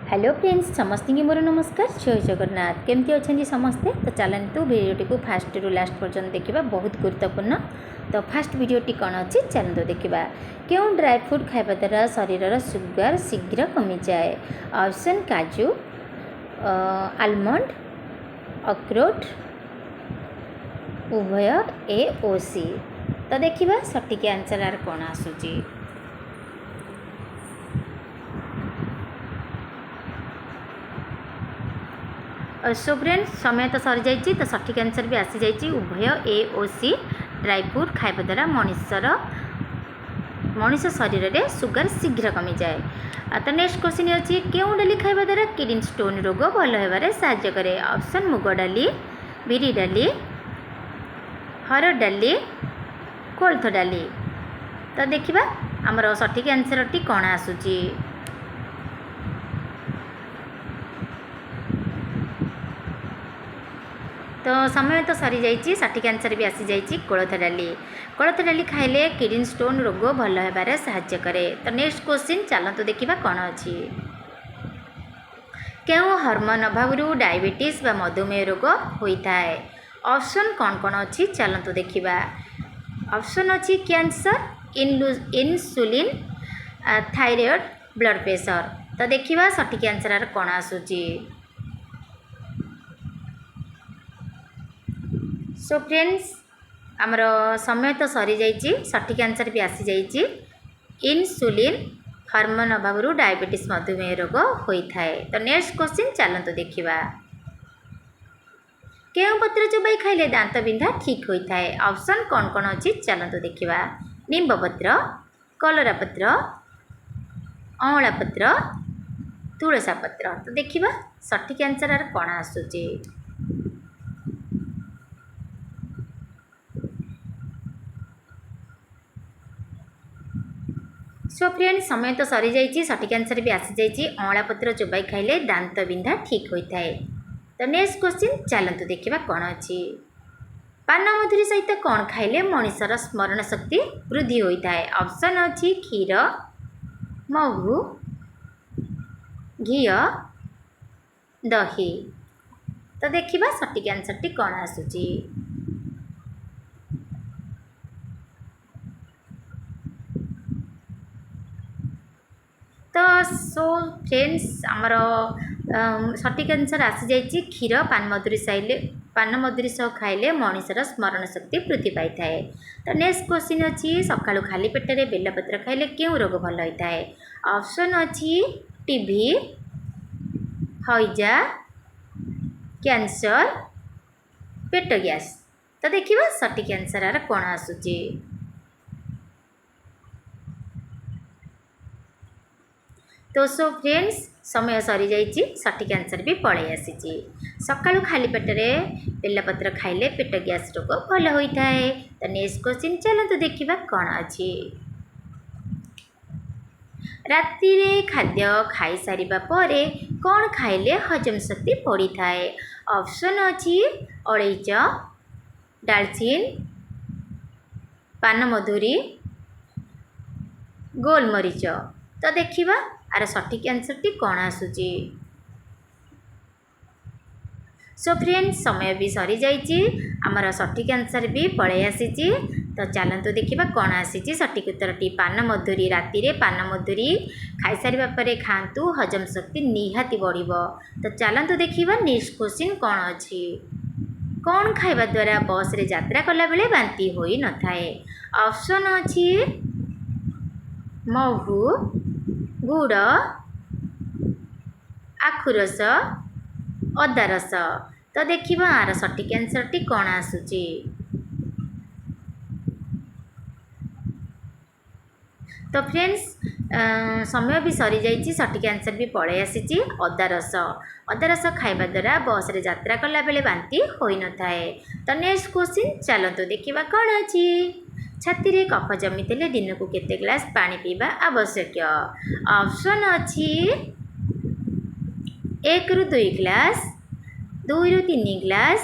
Hello friends समस्त मोर नमस्कार जय जगन्नाथ केमती अच्छा समस्ते तो चलतु भिडियोटी को फास्ट रु लास्ट पर्यटन देखा बहुत गुरुत्वपूर्ण तो फास्ट भिडियोटी कौन अच्छी चलते देखा क्यों ड्राई फ्रूट खाଇବା द्वारा शरीर सुगर शीघ्र कमी जाए। ऑप्शन काजू, आलमंड, अखरोट, उभय ए ओ सी। तो देखा सठिक आंसर आर कौन आसूची। सो फ्रेंड्स समय तो सरी जाइए तो सठिक आंसर भी आसी जाइए उभय ए ओ सी। ड्राई फ्रूट खाଇବା द्वारा मनीष शरीर में सुगर शीघ्र कमी जाए। तो नेक्स्ट क्वेश्चन अच्छी क्यों डाली खाଇବା द्वारा किडनी स्टोन रोग भल होबारे साहाय्य करे। ऑप्शन मुग डाली, बिरी डाली, हरड़ डाली, कोल्थ डाली। तो देखा आमर सठिक आंसर टी कौन आसूची। तो समय तो सरी जाइए सठिक आंसर भी आसी जाइए कोलथ डाली। कोलथ डाली खाइले किडनी स्टोन रोग भल होबारे साहाय्य करे। तो नेक्स्ट क्वेश्चन चलतु देखा कौन अच्छी क्यों हार्मोन अभाव डायबिटीज व मधुमेह रोग होता है। ऑप्शन कौन कौन अच्छी चलतु देखा। ऑप्शन अच्छी cancer, insulin, thyroid, blood pressure. तो देखा सठिक आंसर कौन आसूची। सो फ्रेंड्स आमर समय तो सरी जाइए सठिक आंसर भी आसी जाइए इनसुलिन हार्मोन अभाव डायबिटीज मधुमेह रोग होता है। तो नेक्स्ट क्वेश्चन चलतु देखा क्यों पत्र चोबाई खाइले दांत बिंधा ठीक होता है। ऑप्शन कौन कौन अच्छी चलतु देखा। निम्ब पत्र, कलरा पत्र, अँला पत्र, तुलसा पत्र। तो देखा सठिक आंसर कौन आसूची। सो फ्रेंड समय तो सरी जाइए सठिक आंसर भी आसी जाइए अँला पत्र चोबाई खाइले दांत बिंधा ठीक होता है। तो नेक्स्ट क्वेश्चन चलतु देखा कौन अच्छी पान मधुरी सहित कौन खाइले मनीषर स्मरण शक्ति वृद्धि होता है। ऑप्शन अच्छी क्षीर, महू, घी, दही। तो देखा सठिक आंसर टी कौन आसूची। तो सो फ्रेंड्स आमर सठिक आंसर आसी जाइए क्षीर पान मधुरी सह खाइले मनीषर स्मरण शक्ति वृद्धि पाई थाए। तो नेक्स्ट क्वेश्चन अच्छी सकाळु खाली पेटरे बेलपत्र खाइले क्यों रोग भल होता है। ऑप्शन अच्छी टीबी, हईजा, कैंसर, पेट गैस। तो देखा सठिक आंसर कौन आसूची। तो सो फ्रेंड्स समय सरी जाइए सठिक आंसर भी पलि आसी। सकाळु खाली पेटरे बेलपत्र खाइले पेट गैस रोग भल होता है। तो नेक्स्ट क्वेश्चन चलतु देखा कौन अच्छी राति खाद्य खाई सारिबा परे कौन खाइले हजम शक्ति बढ़ी थाए। ऑप्शन अच्छी अलैच, डालचीन, पान मधुरी, गोलमरीच। तो देखा आर सठिक आंसर टी कौन आसूची। सो फ्रेंड्स समय भी सरी जाइए आमर सठिक आंसर भी पलि आसी। तो चलतु देखा कौन आसी सठिक उत्तर टी पान मधुरी। राति पान मधुरी खाई सारिबा परे खातु हजम शक्ति निहाती बढ़िबो। तो चलतु देखा नेक्स्ट क्वेश्चन कौन अच्छी कौन खाଇବା द्वारा बस रे यात्रा कला बेले बांती होई न थाए। ऑप्शन अच्छी महू, गुड़, आखु रस, अदा रस। तो देखा आर सठिक आंसर टी कौन आसूची। तो फ्रेंड्स समय भी सरी जाइए सठिक आंसर भी पलि आसी अदा रस। अदा रस खाଇବା द्वारा बस रे यात्रा कला बेले बांती होई न थाए। तो नेक्स्ट क्वेश्चन चलतु देखा कौन अच्छी छाती रे कफ जमी थे दिन को केते ग्लास पानी पीवा आवश्यक। ऑप्शन अच्छी 1 ରୁ 2 ग्लास, 2 ରୁ 3 ग्लास,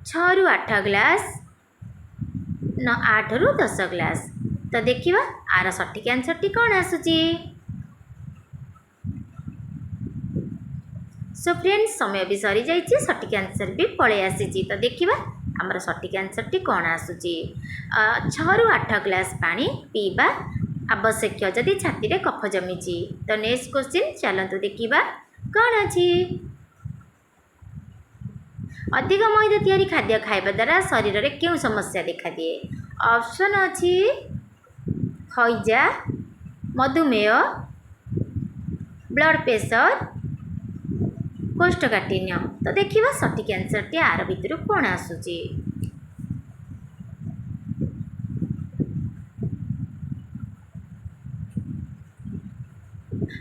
6 ରୁ 8 ग्लास, 8 ରୁ 10 ग्लास। तो देखा आर सठिक आंसर टी कौन आसूची। सो फ्रेंड्स समय भी सरी जाइए सठिक आंसर भी पलि आसी। तो देखा आमर सठिक आंसर कौन आसूची 6 ରୁ 8 ग्लास पानी पीवा आवश्यक जदि छाती में कफ जमी। तो नेक्स्ट क्वेश्चन चलतु देखा कौन अच्छी। अधिक मैदा तैयारी खाद्य खाइबा द्वारा शरीर में क्यों समस्या देखा दिए। ऑप्शन अच्छी हैजा, मधुमेह, ब्लड प्रेशर, कोष्ठकाठिन्य। तो देखा सठिक आंसर टी आर भितर कौन आसूची।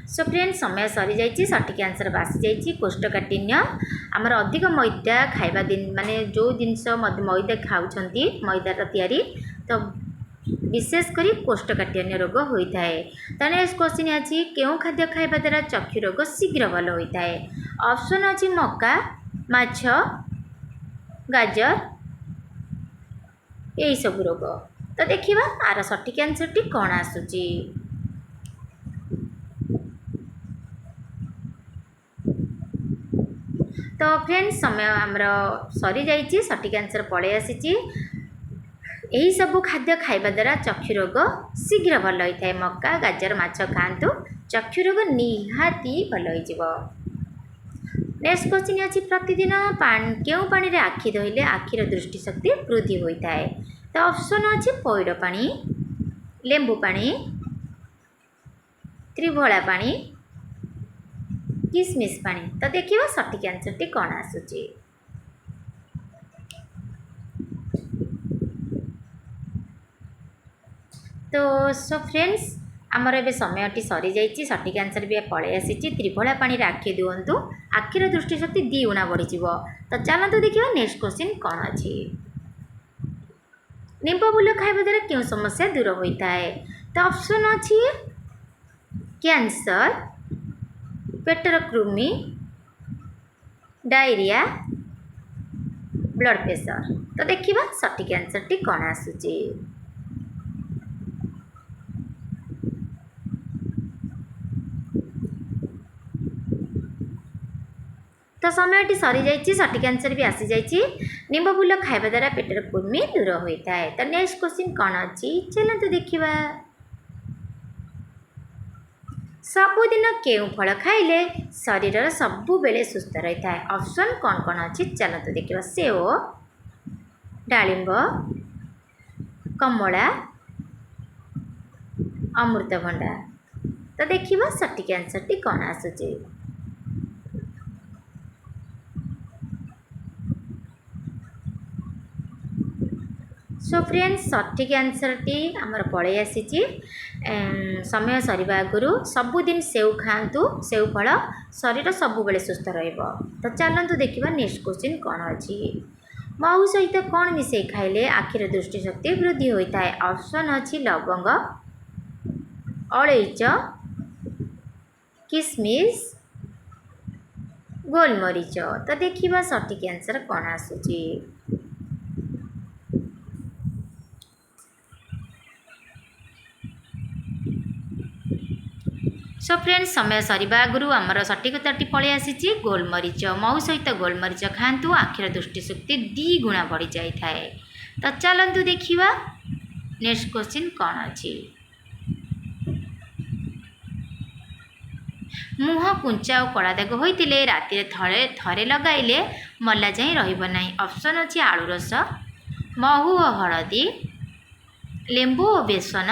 सो फ्रेंड्स समय सरी जाइए सठिक आंसर बासी जाइए कोष्ठकाठिन्य। आमर अधिक मैदा खाइबा दिन माने जो जिनस मैदा खाऊँ मैदार तैयारी तो विशेषकर कोष्ठकाठिन्य रोग होता है। तो नेक्स्ट क्वेश्चन अच्छी क्यों खाद्य खाइबा द्वारा चक्षु रोग शीघ्र भल होता है। ऑप्शन अच्छी मका, माछ, गाजर यही सब रोग। तो देखा आर सठिक आंसर टी कौन आसूची। तो फ्रेंड्स समय आमर सरी जाइए सठिक आंसर पलि आसी। यही सब खाद्य खाइबा द्वारा चक्षु रोग शीघ्र भल होता है। मका, गाजर, माछ खातु चक्षु रोग निहाती भल हो। नेक्स्ट क्वेश्चन अच्छी प्रतिदिन क्यों पानी रे आखि धोइले आखिर दृष्टिशक्ति वृद्धि होता है। तो ऑप्शन अच्छी पैड पानी, लेंबू पानी, त्रिभला पानी, किसमिस पानी। तो देखिए सठिक आंसर टी कौन आसूची। तो सो फ्रेंड्स आमर ए समय सरी जाइए सठिक आंसर भी पलि आसी। त्रिभला पानी आखि दिंतु आखिर दृष्टिशक्ति 2 गुणा बढ़ी। तो चलतु देखिए नेक्स्ट क्वेश्चन कौन अच्छी। निंब फूल खाइबा द्वारा क्यों समस्या दूर होता है। तो ऑप्शन अच्छी कैंसर, पेटर कृमि, डायरिया, ब्लड प्रेशर। तो देखिए सठिक आंसर टी कौन आसूची। तो समय सरी जाइए सठिक आंसर भी आसी जाइए निंब फूल खाइबा द्वारा पेटर कृमि दूर होता है। तो नेक्स्ट क्वेश्चन कौन अच्छी चलते देखा सबुदिन केउं फल खाइले शरीर सबु बेले सुस्थ रहता है। ऑप्शन कौन कौन अच्छी चलते देखा सेव, डालिंब, कमला, अमृतभंडा। तो देखा सठिक आंसर टी कौन आसूची। सो फ्रेंड्स सठिक आंसर टी आमर पलि आसी। समय सरिबा आगुरु सबुदिन सेव खातु सेव फल शरीर सब बेले सुस्थ रहिबो। तो चलतु देखा नेक्स्ट क्वेश्चन कौन अच्छी। महू सहित कौन मिसे खाइले आखिर दृष्टिशक्ति वृद्धि होता है। ऑप्शन अच्छी लवंग, अलैच, किसमिस, गोलमरीच। तो देखा सठिक आंसर कौन आसूची। सो फ्रेंड्स समय सरिबा आगुरु आमर सठिक उत्तर पलि आसी। गोलमरीच महू सहित गोलमरीच खातु आखिर दृष्टिशक्ति 2 गुणा बढ़ी जाए। तो चलतु देखा नेक्स्ट क्वेश्चन कौन अच्छी। मुह कुंचा और कड़ा दाग होते राति थरे लगाइले मल्ला जाए रही। ऑप्शन अच्छी आलू रस, महू और हलदी, लेंबू और बेसन,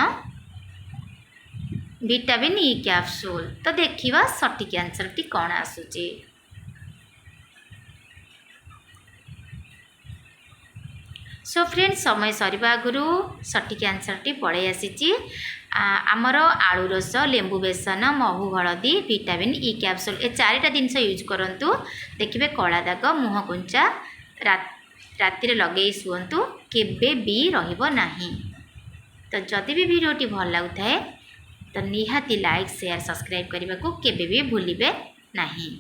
विटामिन ई कैप्सूल। तो देखा सठिक आंसर टी कौन आसूची। सो फ्रेंड्स समय सरिबा आगुरु सठिक आंसर टी पलि आसी। आमर आलू रस, लेंबू बेसन, महू हलदी, विटामिन ई कैप्सूल ए 4टा जिनस यूज करंतु देखिए कला दाग मुह कुंचा राति लगे शुंतु केबे भी रहिबो नाही। तो जदि भी वीडियोटी भल लगुता है तो निहाती लाइक शेयर सब्सक्राइब करने को केबे भी भूलिबे नहीं।